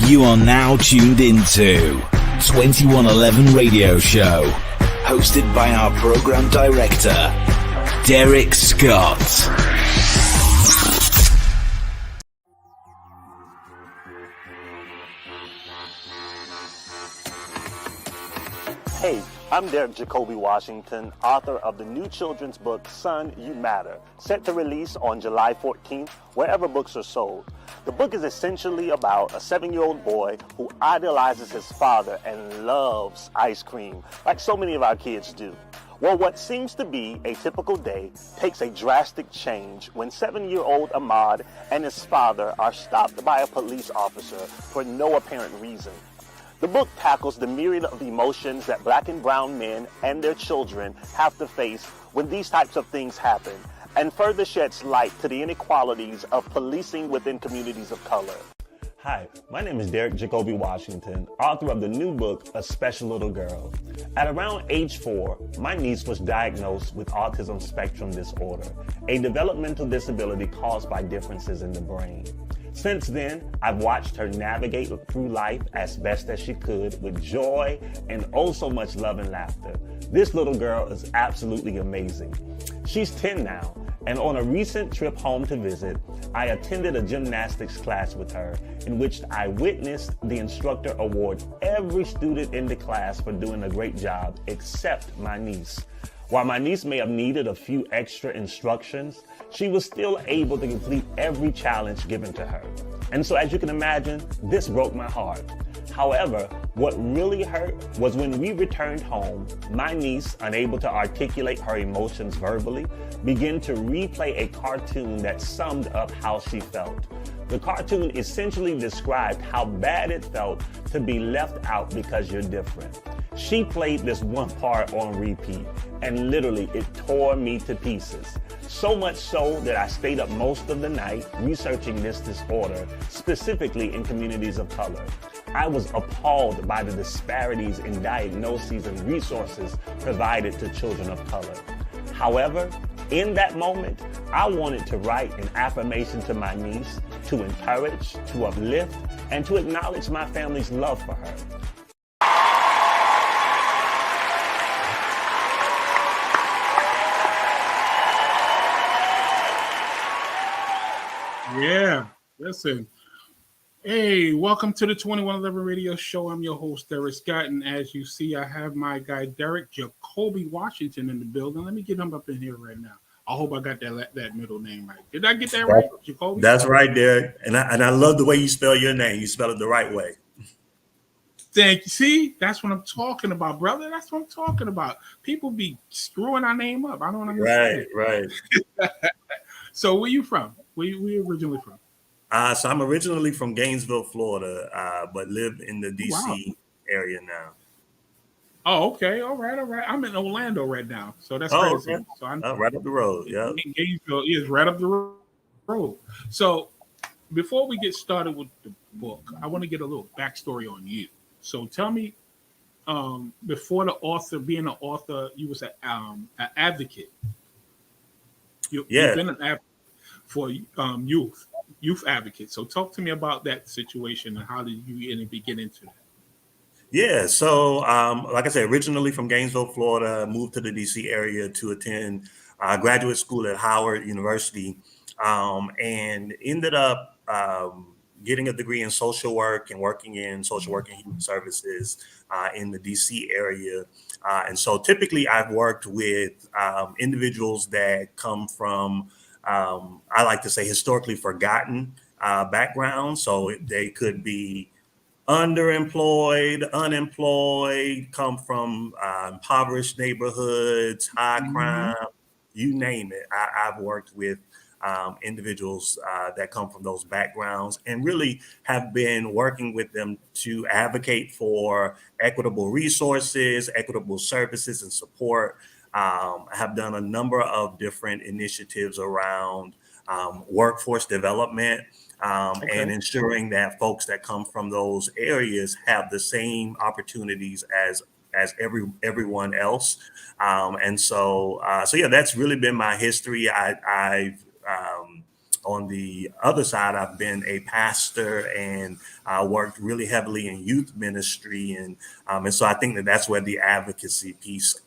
You are now tuned into 2111 Radio Show, hosted by our program director, Derrick Scott. Hey, I'm Derrick Jacoby Washington, author of the new children's book, Son, You Matter, set to release on July 14th, wherever books are sold. The book is essentially about a 7-year-old boy who idolizes his father and loves ice cream, like so many of our kids do. Well, what seems to be a typical day takes a drastic change when 7-year-old Ahmad and his father are stopped by a police officer for no apparent reason. The book tackles the myriad of emotions that Black and brown men and their children have to face when these types of things happen, and further sheds light to the inequalities of policing within communities of color. Hi, my name is Derrick Jacoby Washington, author of the new book, A Special Little Girl. At around age 4, my niece was diagnosed with Autism Spectrum Disorder, a developmental disability caused by differences in the brain. Since then, I've watched her navigate through life as best as she could with joy and oh so much love and laughter. This little girl is absolutely amazing. She's 10 now, and on a recent trip home to visit, I attended a gymnastics class with her in which I witnessed the instructor award every student in the class for doing a great job except my niece. While my niece may have needed a few extra instructions, she was still able to complete every challenge given to her. And so as you can imagine, this broke my heart. However, what really hurt was when we returned home, my niece, unable to articulate her emotions verbally, began to replay a cartoon that summed up how she felt. The cartoon essentially described how bad it felt to be left out because you're different. She played this one part on repeat, and literally it tore me to pieces. So much so that I stayed up most of the night researching this disorder, specifically in communities of color. I was appalled by the disparities in diagnoses and resources provided to children of color. However, in that moment, I wanted to write an affirmation to my niece, to encourage, to uplift, and to acknowledge my family's love for her. Yeah, listen. Hey, welcome to the 2111 Radio Show. I'm your host, Derrick Scott, and as you see, I have my guy, Derrick Jacoby Washington, in the building. Let me get him up in here right now. I hope I got that middle name right. Did I get that right, Jacoby? That's right, Derrick. And I love the way you spell your name. You spell it the right way. Thank you. See, that's what I'm talking about, brother. That's what I'm talking about. People be screwing our name up. I don't understand. Right. So where you from? Where you originally from? So I'm originally from Gainesville, Florida, but live in the DC area now. Oh, okay. All right. I'm in Orlando right now. So that's crazy. Okay. So I'm right up the road. Yeah. Gainesville is right up the road. So before we get started with the book, I want to get a little backstory on you. So tell me, before being an author, you was an advocate. You've been an advocate for youth advocate. So talk to me about that situation and how did you get into that? Yeah, so like I said, originally from Gainesville, Florida, moved to the DC area to attend graduate school at Howard University, and ended up getting a degree in social work and working in social work and human services in the DC area. And so typically I've worked with individuals that come from, I like to say, historically forgotten backgrounds. So they could be underemployed, unemployed, come from impoverished neighborhoods, high crime, you name it. I've worked with individuals that come from those backgrounds and really have been working with them to advocate for equitable resources, equitable services and support. Have done a number of different initiatives around workforce development and ensuring that folks that come from those areas have the same opportunities as everyone else. So yeah, that's really been my history. I've on the other side, I've been a pastor and worked really heavily in youth ministry, and so I think that that's where the advocacy piece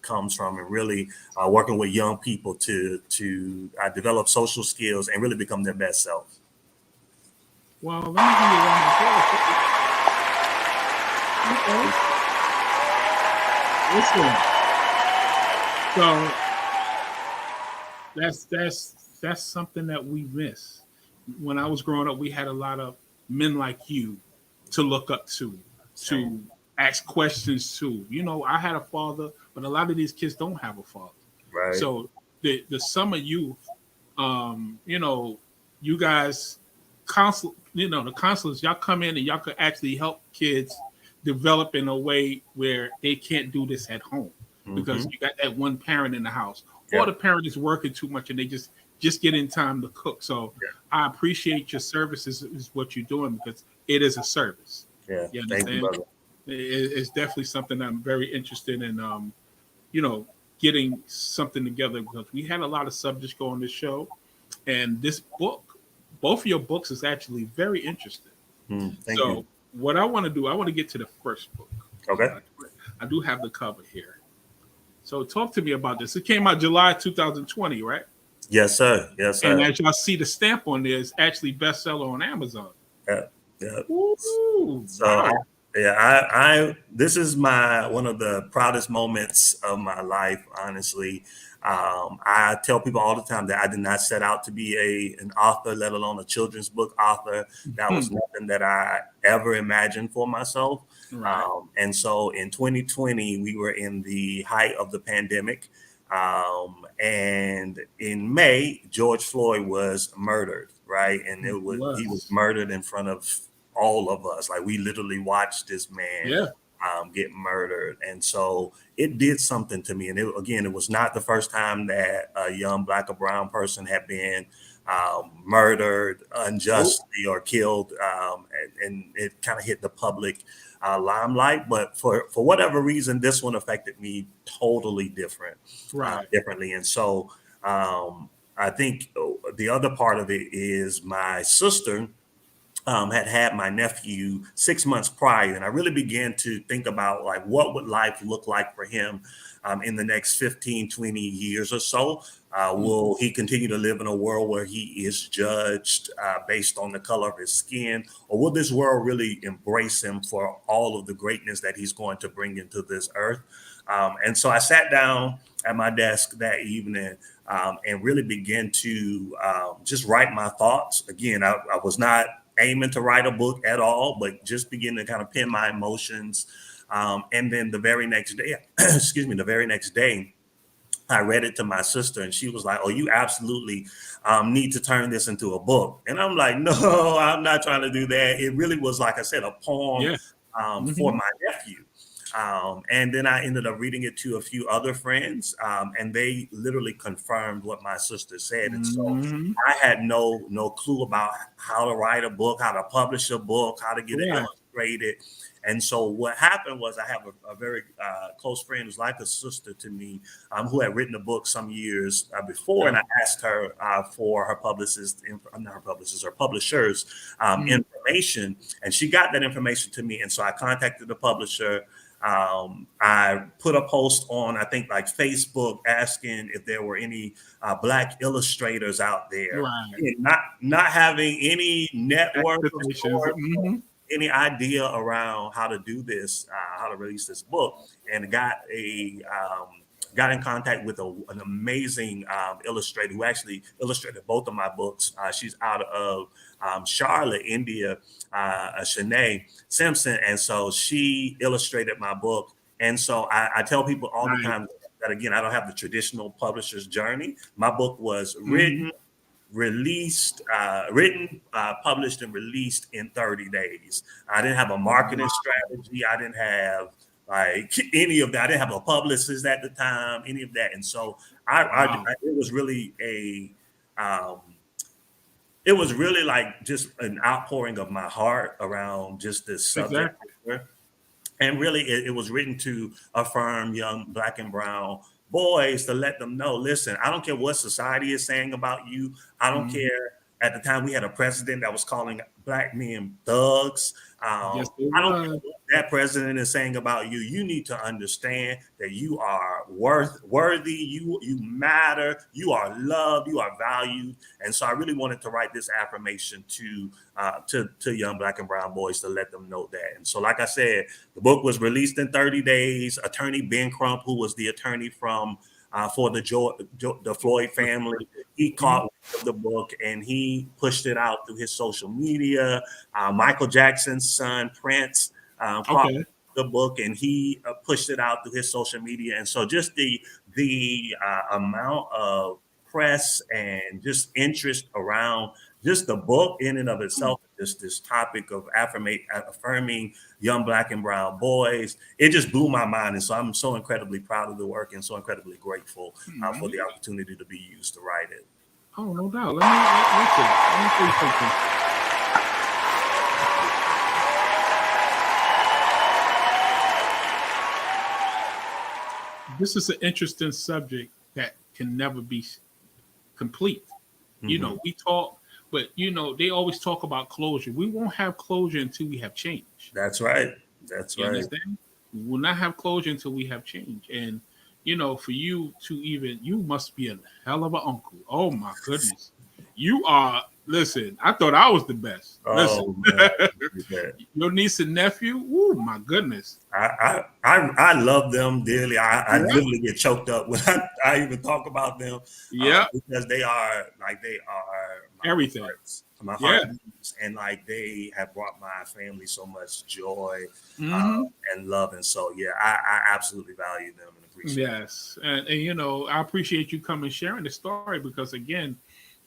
comes from, and really working with young people to develop social skills and really become their best self. Well, let me give you one more. Okay. Listen. So that's something that we miss. When I was growing up, we had a lot of men like you to look up to ask questions to. You know, I had a father, but a lot of these kids don't have a father. Right. So the summer youth, you know, you guys, the counselors, y'all come in and y'all could actually help kids develop in a way where they can't do this at home because you got that one parent in the house, or the parent is working too much and they just get in time to cook. So I appreciate your services is what you're doing, because it is a service. Yeah, you thank you, brother. It's definitely something I'm very interested in, you know, getting something together, because we had a lot of subjects go on this show, and this book, both of your books, is actually very interesting. Thank you. What I want to do, I want to get to the first book. Okay. I do have the cover here. So talk to me about this. It came out July 2020, right? Yes, sir. Yes, sir. And as y'all see, the stamp on there is actually bestseller on Amazon. Yeah. Ooh, So wow. I this is one of the proudest moments of my life, honestly. I tell people all the time that I did not set out to be an author, let alone a children's book author. That was nothing that I ever imagined for myself. Right. And so in 2020, we were in the height of the pandemic. And in May, George Floyd was murdered, right? And he was murdered in front of all of us. Like, we literally watched this man get murdered. And so it did something to me. And it was not the first time that a young Black or brown person had been murdered unjustly or killed. And it kind of hit the public limelight. But for whatever reason, this one affected me totally differently. And so I think the other part of it is my sister had my nephew 6 months prior, and I really began to think about, like, what would life look like for him in the next 15, 20 years or so. Will he continue to live in a world where he is judged based on the color of his skin, or will this world really embrace him for all of the greatness that he's going to bring into this earth? And so I sat down at my desk that evening and really began to just write my thoughts. Again, I was not aiming to write a book at all, but just begin to kind of pen my emotions. And then the very next day, I read it to my sister, and she was like, "Oh, you absolutely need to turn this into a book." And I'm like, "No, I'm not trying to do that." It really was, like I said, a poem for my nephew. And then I ended up reading it to a few other friends, and they literally confirmed what my sister said. And so I had no clue about how to write a book, how to publish a book, how to get it illustrated. And so what happened was, I have a very close friend who's like a sister to me, who had written a book some years before, and I asked her for her publisher's information, and she got that information to me. And so I contacted the publisher. I put a post on, I think, like Facebook, asking if there were any Black illustrators out there, not having any network or any idea around how to do this, how to release this book, and got in contact with an amazing illustrator who actually illustrated both of my books. She's out of Charlotte, India, Shanae Simpson. And so she illustrated my book. And so I tell people all the time that, again, I don't have the traditional publisher's journey. My book was published and released in 30 days. I didn't have a marketing strategy. I didn't have like any of that. I didn't have a publicist at the time, any of that. And so it was really it was really like just an outpouring of my heart around just this subject. And really, it was written to affirm young Black and brown boys to let them know, listen, I don't care what society is saying about you. I don't care. At the time, we had a president that was calling black men thugs. Yes, I don't care what that president is saying about you. You need to understand that you are worthy. You matter. You are loved. You are valued. And so I really wanted to write this affirmation to young black and brown boys to let them know that. And so, like I said, the book was released in 30 days. Attorney Ben Crump, who was the attorney for the Floyd family, he caught the book and he pushed it out through his social media. Michael Jackson's son Prince caught the book and he pushed it out through his social media. And so just the amount of press and just interest around just the book in and of itself, just this topic of affirming young black and brown boys, it just blew my mind. And so I'm so incredibly proud of the work and so incredibly grateful for the opportunity to be used to write it. Oh, no doubt. Let me tell you something. This is an interesting subject that can never be complete. You know, we talk, but you know, they always talk about closure. We won't have closure until we have change. That's right. That's right. Understand? We will not have closure until we have change. And you know, for you to you must be a hell of an uncle. Oh my goodness. You are, listen, I thought I was the best. Oh, listen, your niece and nephew, oh my goodness. I love them dearly. I literally get choked up when I even talk about them. Yeah. Because they are everything. My heart beats, and like they have brought my family so much joy and love. And so I absolutely value them and appreciate them. Yes. And you know, I appreciate you coming and sharing the story because again,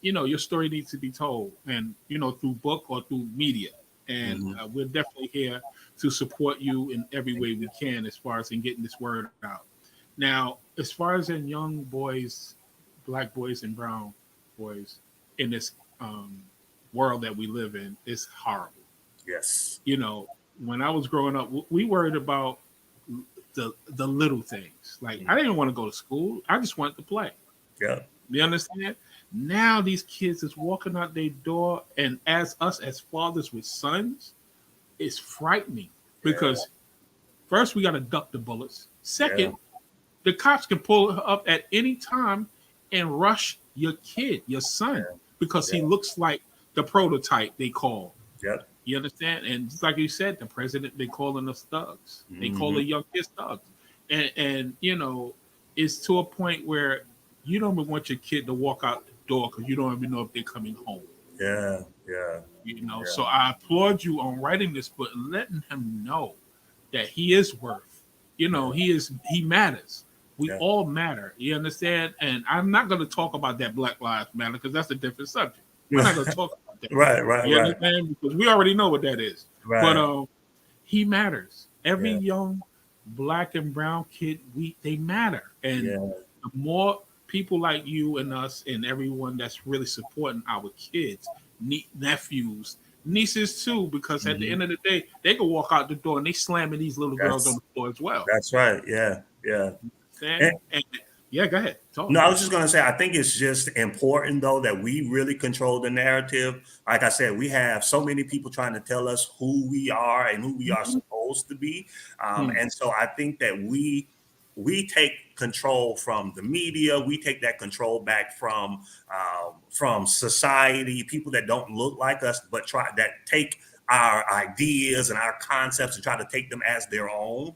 you know, your story needs to be told, and you know, through book or through media. And we're definitely here to support you in every way we can, as far as in getting this word out. Now, as far as in young boys, black boys and brown boys in this world that we live in, it's horrible. Yes. You know, when I was growing up, we worried about the little things. Like I didn't want to go to school; I just wanted to play. Yeah. You understand? Now these kids is walking out their door, and as us as fathers with sons, it's frightening because first we got to duck the bullets. Second, the cops can pull up at any time and rush your kid, your son, because he looks like the prototype they call. Yep. You understand? And just like you said, the president, they calling us thugs. They call the young kids thugs. And you know, it's to a point where you don't even want your kid to walk out the door because you don't even know if they're coming home. Yeah. You know, so I applaud you on writing this book and letting him know that he is worth. You know, he matters. We all matter. You understand? And I'm not going to talk about that Black Lives Matter because that's a different subject. We're not going to talk about that. Right. You understand? Because we already know what that is. Right. But he matters. Every young black and brown kid, they matter. And the more people like you and us and everyone that's really supporting our kids, nephews, nieces too, because at the end of the day, they can walk out the door and they slamming these little girls on the floor as well. That's right. Yeah. And go ahead. Talk. No, I was just going to say, I think it's just important, though, that we really control the narrative. Like I said, we have so many people trying to tell us who we are and who we are supposed to be. And so I think that we take control from the media. We take that control back from society, people that don't look like us, but take our ideas and our concepts and try to take them as their own.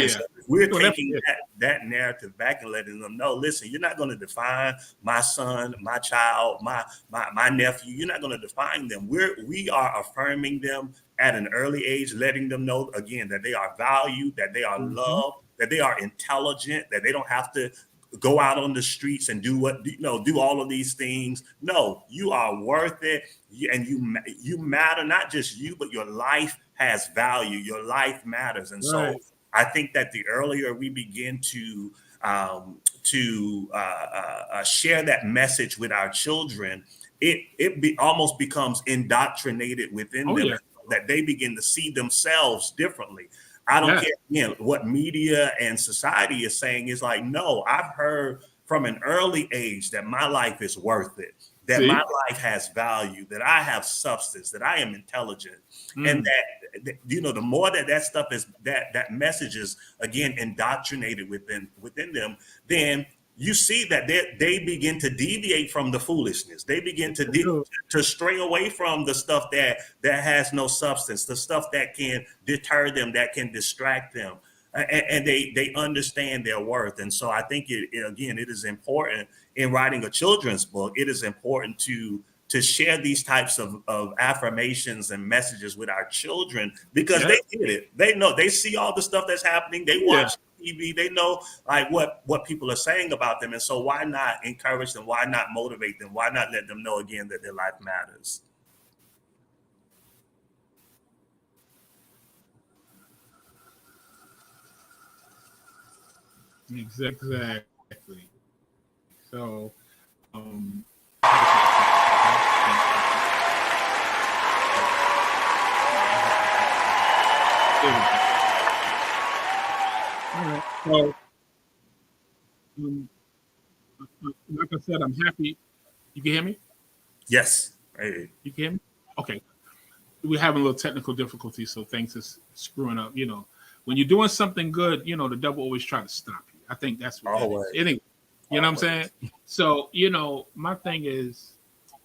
So we're taking that narrative back and letting them know, listen, you're not going to define my son, my child, my nephew. You're not going to define them. We are affirming them at an early age, letting them know, again, that they are valued, that they are loved, that they are intelligent, that they don't have to go out on the streets and do all of these things. No, you are worth it. And you matter, not just you, but your life has value. Your life matters. And so I think that the earlier we begin to share that message with our children, it almost becomes indoctrinated within them, that they begin to see themselves differently. I don't care again what media and society is saying. Is like, no, I've heard from an early age that my life is worth it, that my life has value, that I have substance, that I am intelligent, and that, you know, the more that stuff is, that message is again indoctrinated within them, then you see that they begin to deviate from the foolishness. They begin to stray away from the stuff that has no substance, the stuff that can deter them, that can distract them. And they understand their worth. And so I think it is important in writing a children's book. It is important to share these types of affirmations and messages with our children, because they get it. They know, they see all the stuff that's happening. They watch TV. They know like what people are saying about them. And so why not encourage them? Why not motivate them? Why not let them know again that their life matters? Exactly. So, so, like I said, I'm happy. You can hear me? Yes. Hey. You can hear me? Okay. We're having a little technical difficulty, so things is screwing up. You know, when you're doing something good, you know, the devil always try to stop you. I think that's what that is. Anyway, you know what I'm saying? So, you know, my thing is,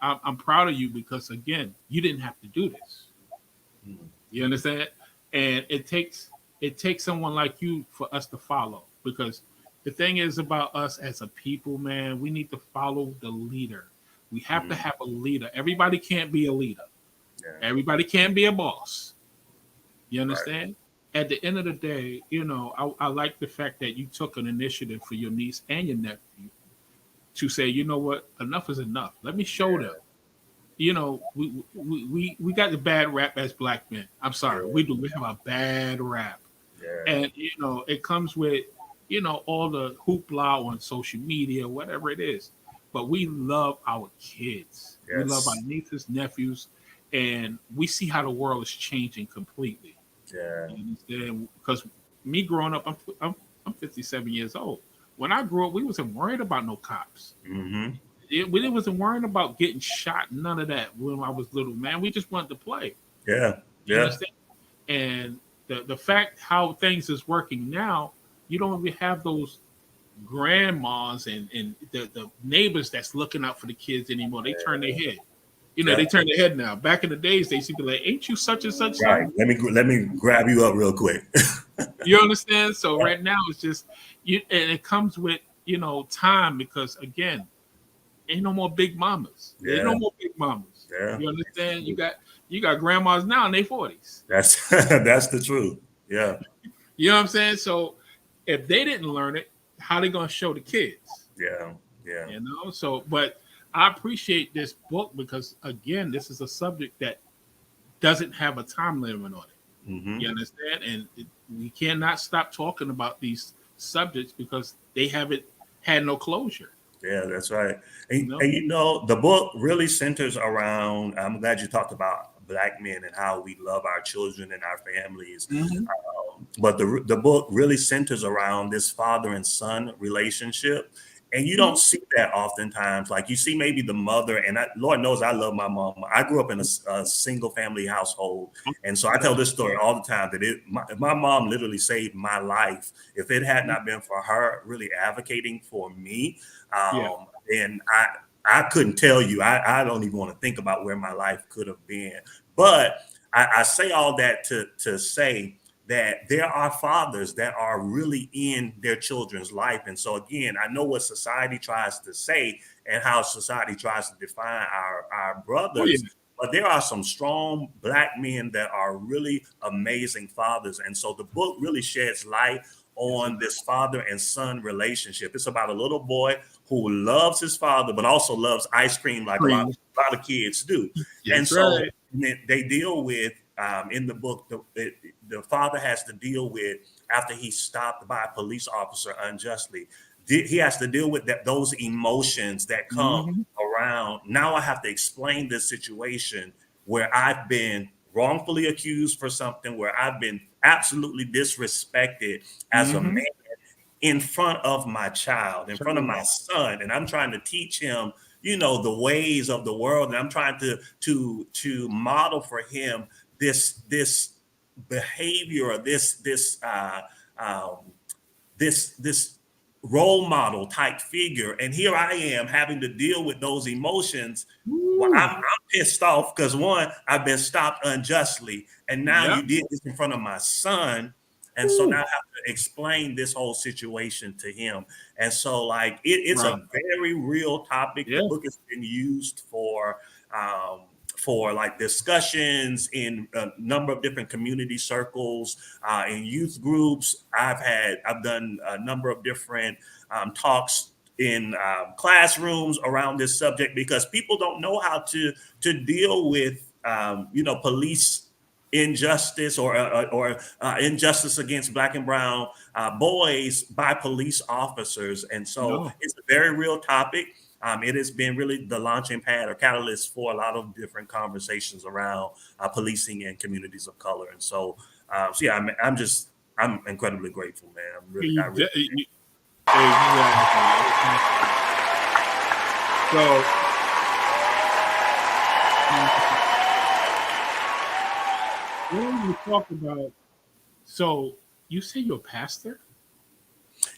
I'm proud of you because, again, you didn't have to do this. You understand? And it takes someone like you for us to follow, because the thing is about us as a people, man, we need to follow the leader. We have to have a leader. Everybody can't be a leader. Yeah. Everybody can't be a boss. You understand? Right. At the end of the day, you know, I like the fact that you took an initiative for your niece and your nephew to say, you know what, enough is enough. Let me show them. You know, we got the bad rap as black men. I'm sorry, we do. We have a bad rap, and you know, it comes with, you know, all the hoopla on social media, whatever it is. But we love our kids. Yes. We love our nieces, nephews, and we see how the world is changing completely. Yeah. Because me growing up, I'm 57 years old. When I grew up, we wasn't worried about no cops. Mm-hmm. We wasn't worrying about getting shot. None of that when I was little, man. We just wanted to play. Yeah. You understand? And the fact how things is working now, you don't even have those grandmas and the neighbors that's looking out for the kids anymore. They turn their head. You know, they turn their head now. Back in the days, they used to be like, "Ain't you such and such?" Right. Let me grab you up real quick. You understand? So right now it's just and it comes with, you know, time, because again, ain't no more big mamas. Yeah. Ain't no more big mamas. Yeah. You understand? You got grandmas now in their 40s. That's the truth. Yeah. You know what I'm saying? So if they didn't learn it, how they gonna show the kids? Yeah. Yeah. You know, so but I appreciate this book because, again, this is a subject that doesn't have a time limit on it. Mm-hmm. You understand? And we cannot stop talking about these subjects because they haven't had no closure. Yeah, that's right. And you know, the book really centers around, I'm glad you talked about Black men and how we love our children and our families. Mm-hmm. But the book really centers around this father and son relationship. And you don't see that oftentimes. Like you see maybe the mother, and Lord knows I love my mom. I grew up in a single family household. And so I tell this story all the time that my mom literally saved my life. If it had not been for her really advocating for me, then I couldn't tell you. I don't even want to think about where my life could have been. But I say all that to say that there are fathers that are really in their children's life. And so, again, I know what society tries to say and how society tries to define our brothers, but there are some strong Black men that are really amazing fathers. And so the book really sheds light on this father and son relationship. It's about a little boy who loves his father, but also loves ice cream like a lot of kids do. And so they deal with, in the book, the father has to deal with, after he's stopped by a police officer unjustly, he has to deal with those emotions that come around. Now I have to explain this situation where I've been wrongfully accused for something, where I've been absolutely disrespected as a man in front of my child, in front of my son, and I'm trying to teach him, the ways of the world, and I'm trying to model for him this behavior, this role model type figure, and here I am having to deal with those emotions. Well, I'm pissed off because one, I've been stopped unjustly, and now you did this in front of my son. And so now I have to explain this whole situation to him. And so like it's a very real topic. The book has been used for like discussions in a number of different community circles, in youth groups. I've done a number of different talks in classrooms around this subject because people don't know how to deal with police injustice or injustice against Black and brown boys by police officers. And so it's a very real topic. It has been really the launching pad or catalyst for a lot of different conversations around policing and communities of color. And so, I'm incredibly grateful, man. Exactly. When you talk about, so you say you're a pastor?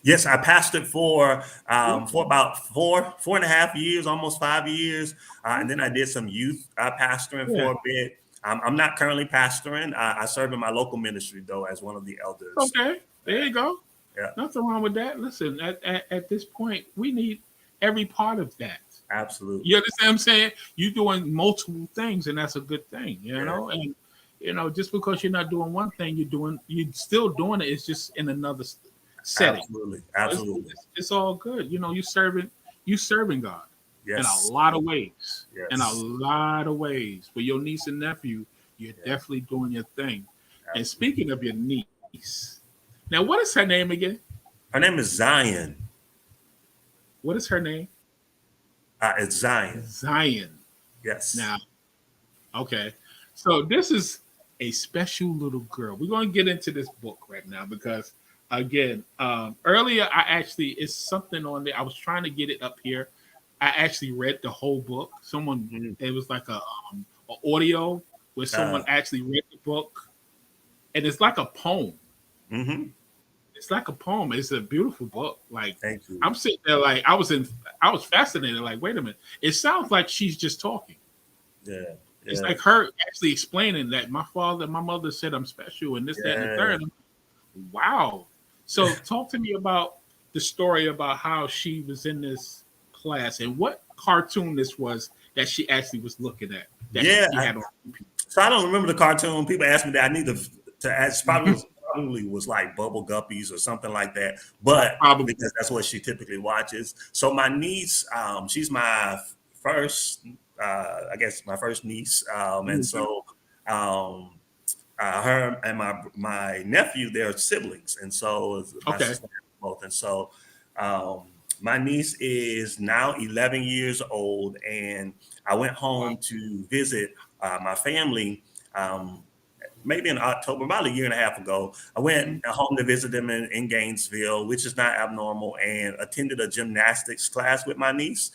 Yes, I pastored for about four and a half years, almost 5 years, and then I did some youth pastoring for a bit. I'm not currently pastoring. I serve in my local ministry though as one of the elders. Okay, there you go. Yeah, nothing wrong with that. Listen, at this point, we need every part of that. Absolutely. You understand what I'm saying? You're doing multiple things, and that's a good thing. You know, and just because you're not doing one thing, you're still doing it. It's just in another setting. Absolutely. It's all good. You're serving God in a lot of ways. Yes. In a lot of ways. For your niece and nephew, you're definitely doing your thing. Absolutely. And speaking of your niece, now what is her name again? Her name is Zyion. What is her name? It's Zyion. Zyion. Yes. Now, okay. So this is a special little girl. We're going to get into this book right now because, again, earlier it's something on there. I was trying to get it up here. I actually read the whole book. It was like a audio where someone actually read the book, and it's like a poem. Mm-hmm. It's like a poem. It's a beautiful book. Like, thank you. I'm sitting there like I was fascinated. Like, wait a minute. It sounds like she's just talking. Yeah. It's like her actually explaining that my mother said I'm special and this, that, and the third. Wow. So talk to me about the story about how she was in this class and what cartoon this was that she actually was looking at. So I don't remember the cartoon. People ask me that. I need to ask. Probably was like Bubble Guppies or something like that. But because that's what she typically watches. So my niece, she's my first. I guess my first niece, and so her and my nephew, they're siblings, and so my sister both. And so my niece is now 11 years old, and I went home to visit my family. Maybe in October, about a year and a half ago, I went home to visit them in Gainesville, which is not abnormal, and attended a gymnastics class with my niece.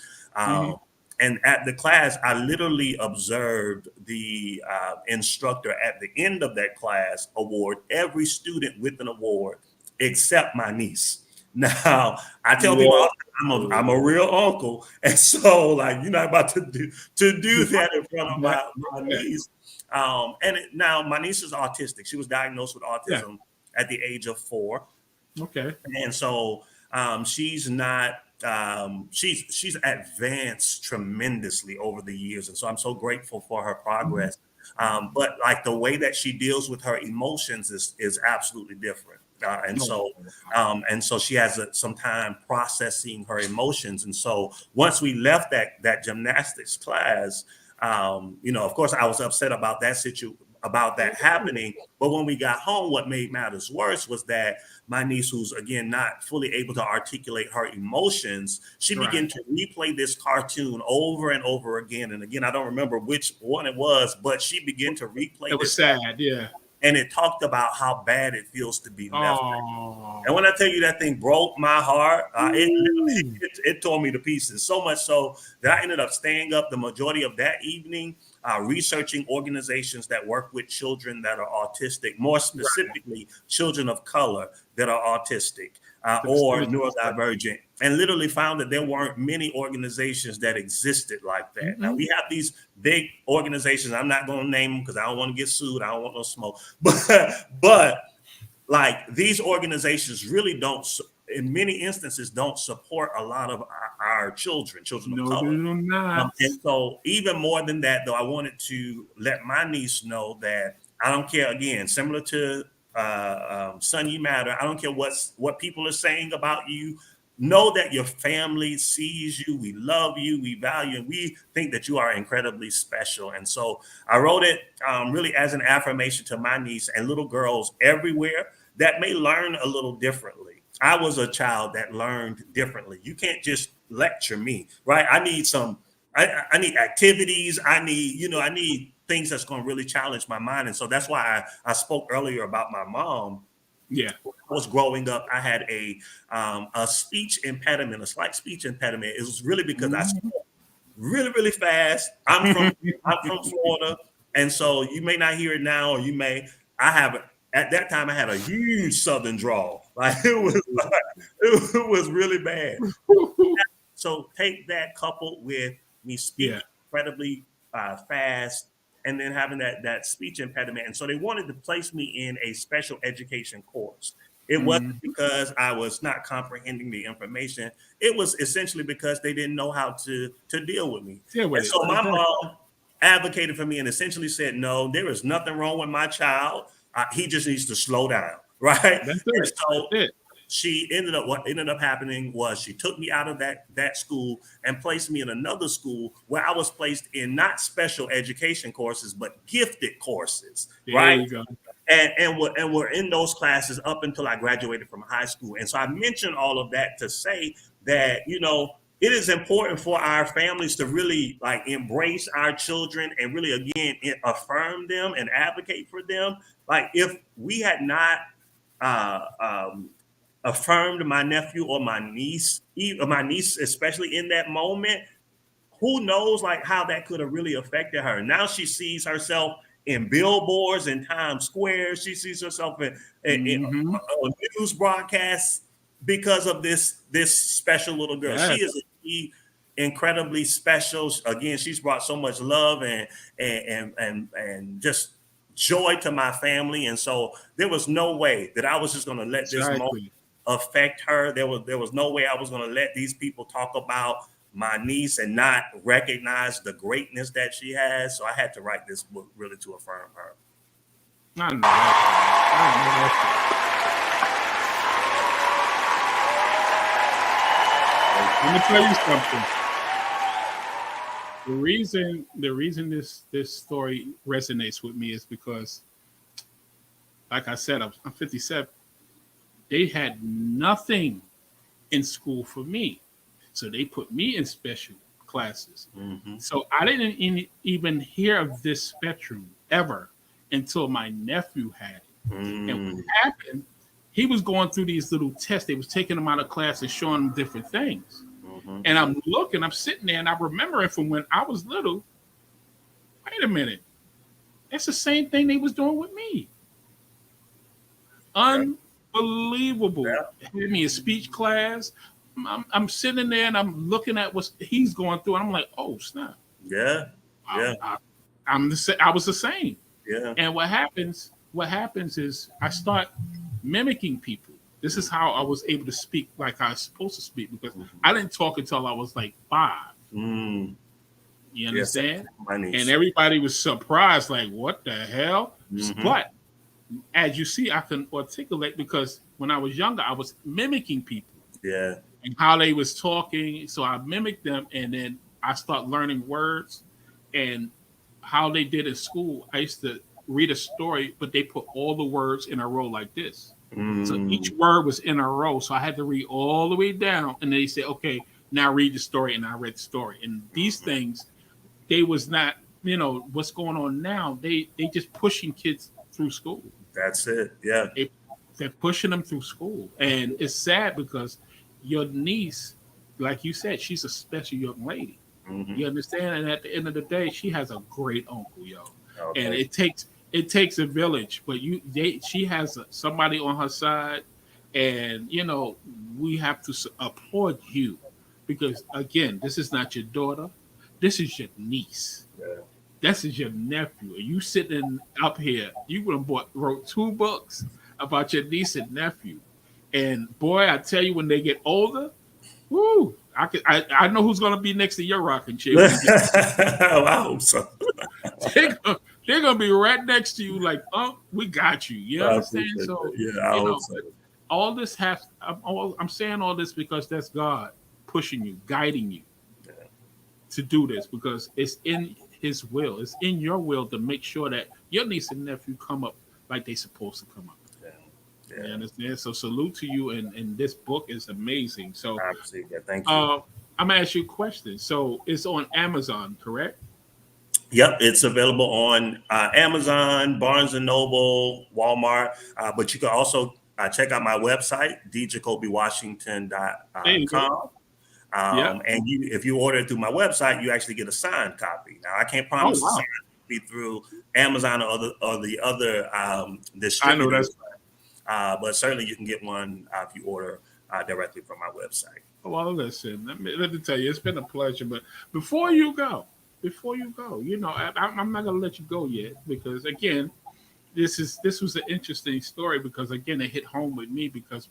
And at the class, I literally observed the instructor at the end of that class award every student with an award except my niece. Now, I tell people I'm a real uncle, and so like you're not about to do that in front of my niece. Now my niece is autistic. She was diagnosed with autism at the age of 4. Okay, and so she's not. She's advanced tremendously over the years, and so I'm so grateful for her progress. But like the way that she deals with her emotions is absolutely different, and so she has some time processing her emotions. And so once we left that gymnastics class, of course I was upset about that happening. But when we got home, what made matters worse was that my niece, who's again not fully able to articulate her emotions, she began to replay this cartoon over and over again. And again, I don't remember which one it was, but she began to replay. It was sad, yeah. and it talked about how bad it feels to be left. Oh. And when I tell you that thing broke my heart, it tore me to pieces. So much so that I ended up staying up the majority of that evening, researching organizations that work with children that are autistic, more specifically children of color that are autistic or neurodivergent, and literally found that there weren't many organizations that existed like that. Now, we have these big organizations. I'm not going to name them because I don't want to get sued. I don't want no smoke. But like these organizations really don't, in many instances, don't support a lot of our children of color. And so even more than that, though, I wanted to let my niece know that I don't care, again, similar to Son, You Matter. I don't care what people are saying about you. Know that your family sees you. We love you. We value, and we think that you are incredibly special. And so I wrote it really as an affirmation to my niece and little girls everywhere that may learn a little differently. I was a child that learned differently. You can't just lecture me, right? I need I need activities. I need things that's going to really challenge my mind. And so that's why I spoke earlier about my mom. Yeah. When I was growing up, I had a speech impediment, a slight speech impediment. It was really because I spoke really, really fast. I'm from Florida. And so you may not hear it now, or you may. At that time, I had a huge Southern drawl. Like it was really bad. So take that coupled with me speaking incredibly fast, and then having that speech impediment. And so they wanted to place me in a special education course. It wasn't because I was not comprehending the information. It was essentially because they didn't know how to deal with me. And so my mom advocated for me and essentially said, no, there is nothing wrong with my child. He just needs to slow down, right? That's it. So what ended up happening was she took me out of that school and placed me in another school where I was placed in not special education courses, but gifted courses, right? You go. And we're in those classes up until I graduated from high school. And so I mentioned all of that to say that, it is important for our families to really like embrace our children and really, again, affirm them and advocate for them. Like if we had not affirmed my nephew or my niece, especially in that moment, who knows like how that could have really affected her. Now she sees herself in billboards in Times Square. She sees herself in news broadcasts because of this special little girl. Yes. She is incredibly special. Again, she's brought so much love and just joy to my family. And so there was no way that I was just going to let this moment affect her. There was no way I was going to let these people talk about my niece and not recognize the greatness that she has. So I had to write this book really to affirm her. I know. Let me tell you something. The reason this story resonates with me is because, like I said, I'm 57. They had nothing in school for me, so they put me in special classes. So I didn't even hear of this spectrum ever until my nephew had it. And what happened? He was going through these little tests. They was taking him out of class and showing him different things. And I'm sitting there, and I'm remembering from when I was little. Wait a minute, that's the same thing they was doing with me. Unbelievable. Had me in speech class. I'm sitting there and I'm looking at what he's going through, and I'm like, oh snap. I was the same. And what happens is I start mimicking people. This is how I was able to speak like I was supposed to speak, because I didn't talk until I was like 5. You understand? And everybody was surprised, like, what the hell? But as you see, I can articulate because when I was younger, I was mimicking people. And how they was talking. So I mimicked them, and then I start learning words and how they did in school. I used to read a story, but they put all the words in a row like this. So each word was in a row. So I had to read all the way down. And they said, okay, now read the story. And I read the story. And these things, they was not, what's going on now. They just pushing kids through school. That's it. Yeah. They're pushing them through school. And it's sad because your niece, like you said, she's a special young lady. Mm-hmm. You understand? And at the end of the day, she has a great uncle, yo. Okay. And it takes a village, but she has somebody on her side, and we have to applaud you because again, this is not your daughter, this is your niece. Yeah. This is your nephew, and you sitting up here. You would have wrote 2 books about your niece and nephew, and boy, I tell you, when they get older, woo! I know who's gonna be next to your rocking chair. I hope so. They're gonna be right next to you, like, oh, we got you. You understand? So yeah, I hope so. All this I'm saying all this because that's God pushing you, guiding you to do this because it's in His will. It's in your will to make sure that your niece and nephew come up like they're supposed to come up. Yeah. You understand? So salute to you, and this book is amazing. So thank you. I'm gonna ask you a question. So it's on Amazon, correct? Yep, it's available on Amazon, Barnes and Noble, Walmart, but you can also check out my website, djacobywashington.com. And if you order it through my website, you actually get a signed copy. Now, I can't promise a signed copy through Amazon or the other distributors. I know that's but certainly you can get one if you order directly from my website. Well, listen, let me tell you, it's been a pleasure. But before you go, I'm not gonna let you go yet because again, this was an interesting story because again, it hit home with me because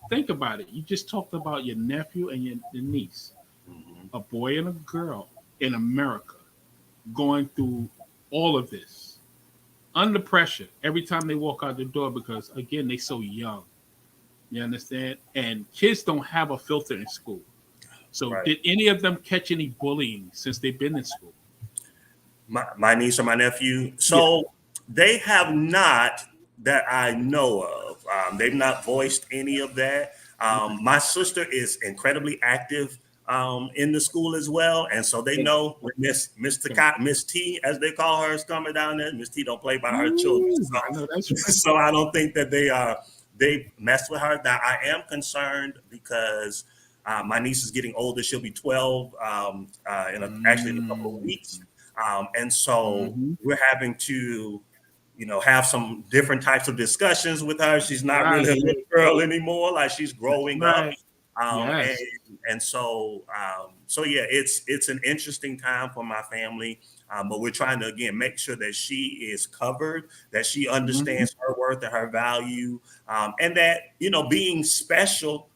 think about it. You just talked about your nephew and your niece, a boy and a girl in America, going through all of this under pressure every time they walk out the door because again, they're so young. You understand? And kids don't have a filter in school. So did any of them catch any bullying since they've been in school? My niece or my nephew? So they have not that I know of. They've not voiced any of that. My sister is incredibly active in the school as well. And so they know when Miss T, as they call her, is coming down there. Miss T don't play by her children. So I don't think that they mess with her. Now, I am concerned because my niece is getting older. She'll be 12 actually in a couple of weeks. And so we're having to, have some different types of discussions with her. She's not really a little girl anymore. Like she's growing up. And so it's an interesting time for my family. But we're trying to, again, make sure that she is covered, that she understands her worth and her value. And that, being special,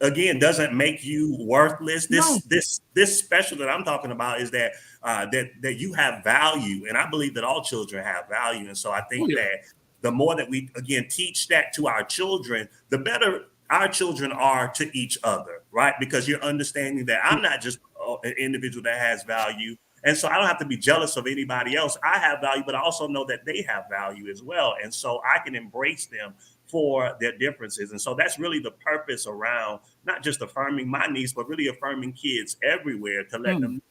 again, doesn't make you worthless. This special that I'm talking about is that that you have value, and I believe that all children have value. And so I think that the more that we again teach that to our children, the better our children are to each other, right? Because you're understanding that I'm not just an individual that has value. And so I don't have to be jealous of anybody else. I have value, but I also know that they have value as well. And so I can embrace them for their differences. And so that's really the purpose around not just affirming my niece, but really affirming kids everywhere to let them,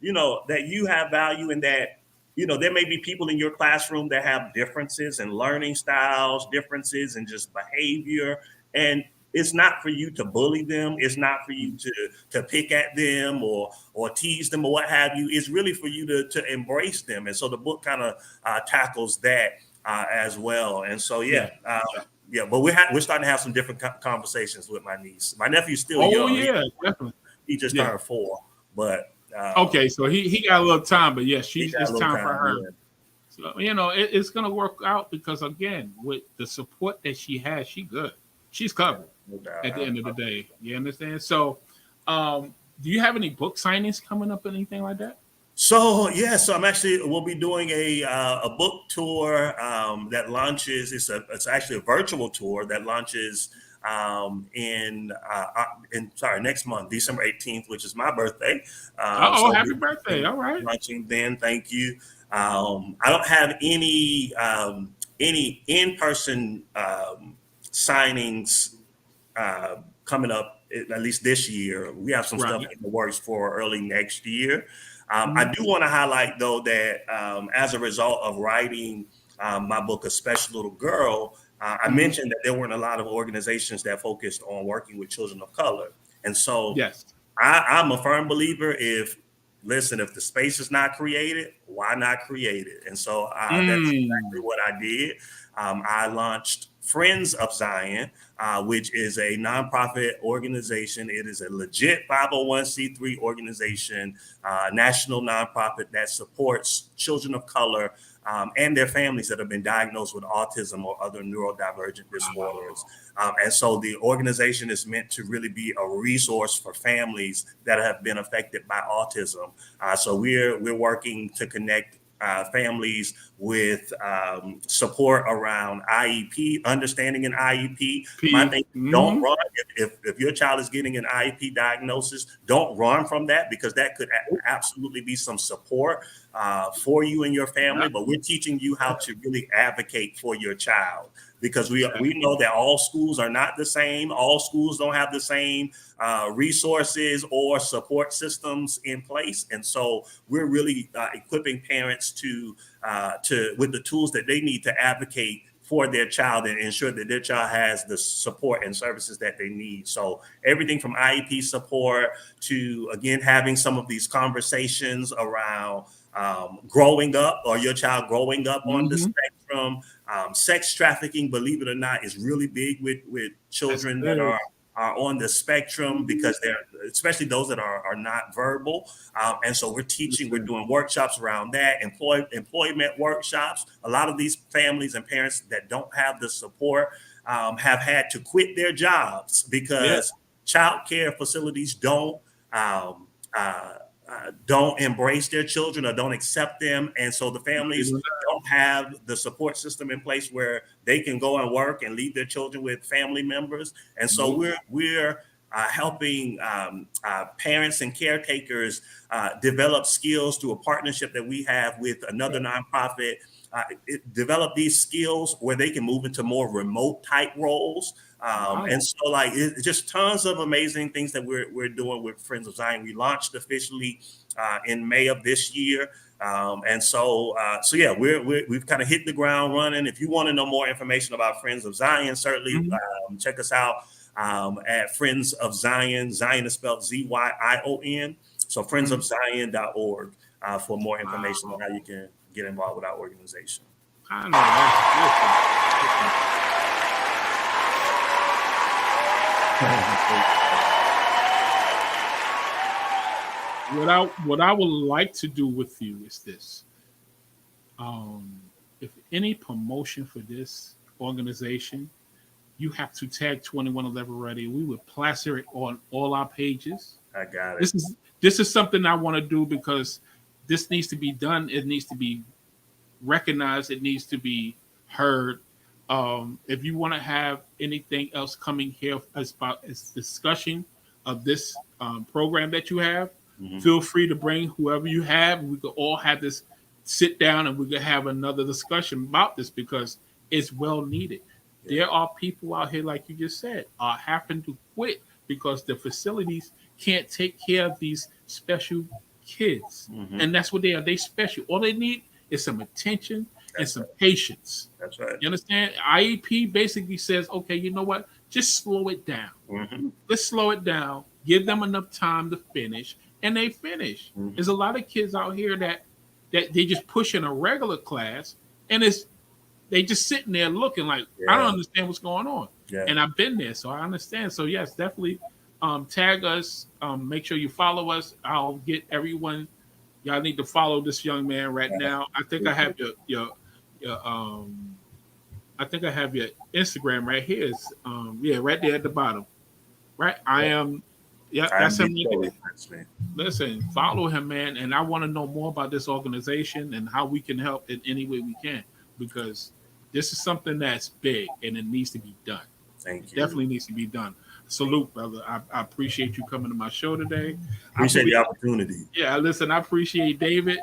that you have value and that, there may be people in your classroom that have differences in learning styles, differences in just behavior. And it's not for you to bully them. It's not for you to pick at them or tease them or what have you. It's really for you to embrace them. And so the book kind of tackles that as well. And so, but we're starting to have some different conversations with my niece. My nephew's still young. Oh, yeah, definitely. He just turned 4. But okay, so he got a little time, but it's time for her. Yeah. So, it's going to work out because, again, with the support that she has, she's covered at the end of the day. You understand? So, do you have any book signings coming up or anything like that? So we'll be doing a book tour that launches. It's actually a virtual tour that launches next month, December 18th, which is my birthday. Happy birthday! All right, launching then. Thank you. I don't have any in-person signings coming up, at least this year. We have some stuff in the works for early next year. I do want to highlight, though, that as a result of writing my book, A Special Little Girl, I mentioned that there weren't a lot of organizations that focused on working with children of color. And so Yes. I'm a firm believer if the space is not created, why not create it? And so that's exactly what I did. I launched Friends of Zyion, which is a nonprofit organization. It is a legit 501c3 organization, national nonprofit that supports children of color and their families that have been diagnosed with autism or other neurodivergent disorders. And so the organization is meant to really be a resource for families that have been affected by autism. So we're working to connect families with support around IEP, understanding an IEP. My thing, don't run. If your child is getting an IEP diagnosis, don't run from that, because that could absolutely be some support for you and your family. But we're teaching you how to really advocate for your child, because we know that all schools are not the same. All schools don't have the same resources or support systems in place. And so we're really equipping parents to with the tools that they need to advocate for their child and ensure that their child has the support and services that they need. So everything from IEP support to, again, having some of these conversations around growing up, or your child growing up on the spectrum. Sex trafficking, believe it or not, is really big with children that are on the spectrum, because they're, especially those that are not verbal. And so we're doing workshops around that, employment workshops. A lot of these families and parents that don't have the support have had to quit their jobs because child care facilities don't embrace their children or don't accept them. And so the families don't have the support system in place where they can go and work and leave their children with family members. And so we're helping parents and caretakers develop skills through a partnership that we have with another nonprofit, develop these skills where they can move into more remote type roles. And so it's just tons of amazing things that we're doing with Friends of Zyion. We launched officially in May of this year. And so we've kind of hit the ground running. If you want to know more information about Friends of Zyion, certainly check us out at Friends of Zyion. Zyion is spelled Zyion. So friendsofzyion.org for more information on how you can get involved with our organization. I know that's What I would like to do with you is this. If any promotion for this organization, you have to tag 2111 Ready. We would plaster it on all our pages. I got it. This is something I want to do because this needs to be done. It needs to be recognized. It needs to be heard. If you want to have anything else coming here as discussion of this program that you have, feel free to bring whoever you have. We could all have this sit down and we could have another discussion about this because it's well needed. There are people out here, like you just said, are having to quit because the facilities can't take care of these special kids. And that's what they are. They special. All they need is some attention and some patience. That's right. You understand? IEP basically says, okay, you know what? Just slow it down. Let's slow it down. Give them enough time to finish, and they finish. There's a lot of kids out here that they just push in a regular class, and they just sitting there looking like, I don't understand what's going on. And I've been there, so I understand. So yes, definitely tag us. Make sure you follow us. I'll get everyone. Y'all need to follow this young man right now. I think I have your I think I have your Instagram right here. It's right there at the bottom. Right? I am that's him. Listen, follow him, man. And I want to know more about this organization and how we can help in any way we can, because this is something that's big and it needs to be done. Thank you. Definitely needs to be done. Salute, brother. I appreciate you coming to my show today. Appreciate the opportunity. Yeah, listen, I appreciate David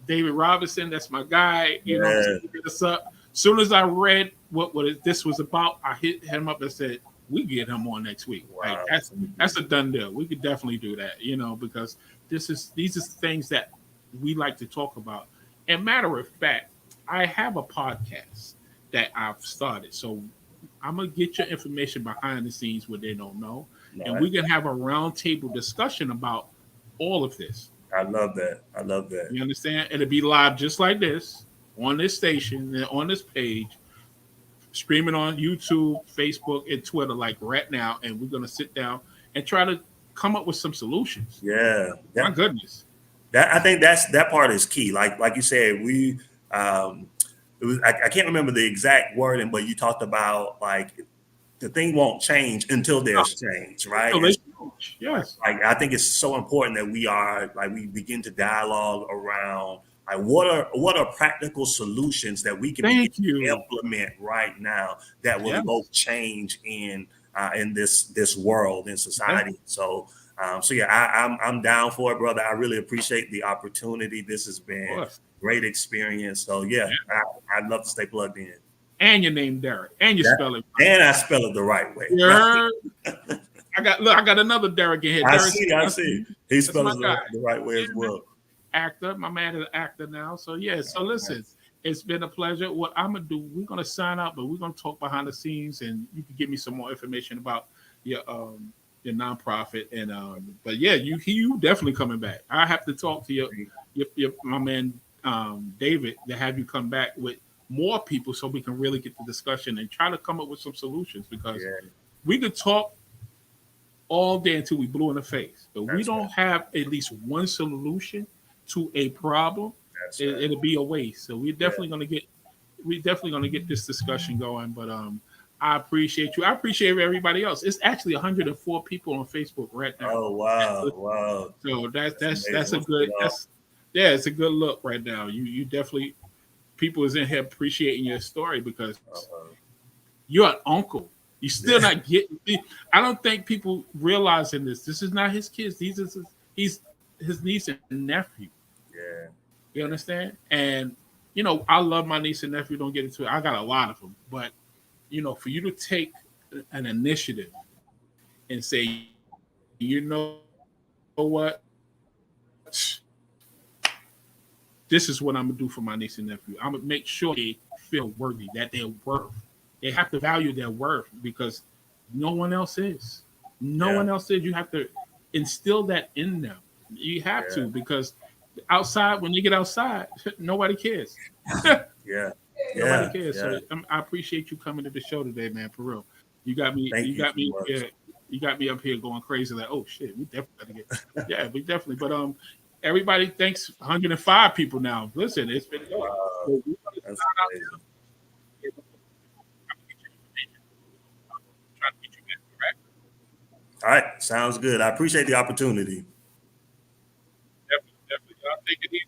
Robinson. That's my guy. You know, hit us up. Soon as I read what this was about, I hit him up and said, we get him on next week. Wow. Like that's a done deal. We could definitely do that, because these are things that we like to talk about. And matter of fact, I have a podcast that I've started. So I'm gonna get your information behind the scenes where they don't know, and we can have a roundtable discussion about all of this. I love that. I love that. You understand? It'll be live just like this on this station and on this page, streaming on YouTube, Facebook, and Twitter like right now. And we're gonna sit down and try to come up with some solutions. Yeah. My goodness. That I think that part is key. Like you said, we it was I can't remember the exact wording, but you talked about like the thing won't change until there's change, right? Yes. Like I think it's so important that we begin to dialogue around like what are practical solutions that we can implement right now that will evoke change in this world, in society. So I'm down for it, brother. I really appreciate the opportunity. This has been a great experience. So I'd love to stay plugged in. And your name Derrick, and you spell it right. And I spell it the right way. Yeah. I got another Derrick in here. I see. He spells it the right way as well. Actor, my man is an actor now. So so listen, it's been a pleasure. What I'm gonna do, we're gonna sign out, but we're gonna talk behind the scenes, and you can give me some more information about your nonprofit. And but you definitely coming back. I have to talk to your my man David to have you come back with more people so we can really get the discussion and try to come up with some solutions, because we could talk all day until we blue in the face, but we don't have at least one solution to a problem. It'll be a waste. So we're definitely gonna get this discussion going. But I appreciate you. I appreciate everybody else. It's actually 104 people on Facebook right now. Oh wow! So that's a good it's a good look right now. You definitely, people is in here appreciating your story, because you're an uncle. You still not getting. I don't think people realizing this. This is not his kids. He's his niece and nephew. Yeah, you understand? And I love my niece and nephew. Don't get into it. I got a lot of them, but for you to take an initiative and say, you know what, this is what I'm gonna do for my niece and nephew. I'm gonna make sure they feel worthy, that they're worth. They have to value their worth, because no one else is. No one else is. You have to instill that in them. You have to, because outside, when you get outside, nobody cares. Nobody cares. So I appreciate you coming to the show today, man. For real, you got me. You got me up here going crazy. Like, oh shit, we definitely gotta get. We definitely. But everybody, thanks. 105 people now. Listen, it's been good. So that's all right, sounds good. I appreciate the opportunity. Definitely. I'll take it easy.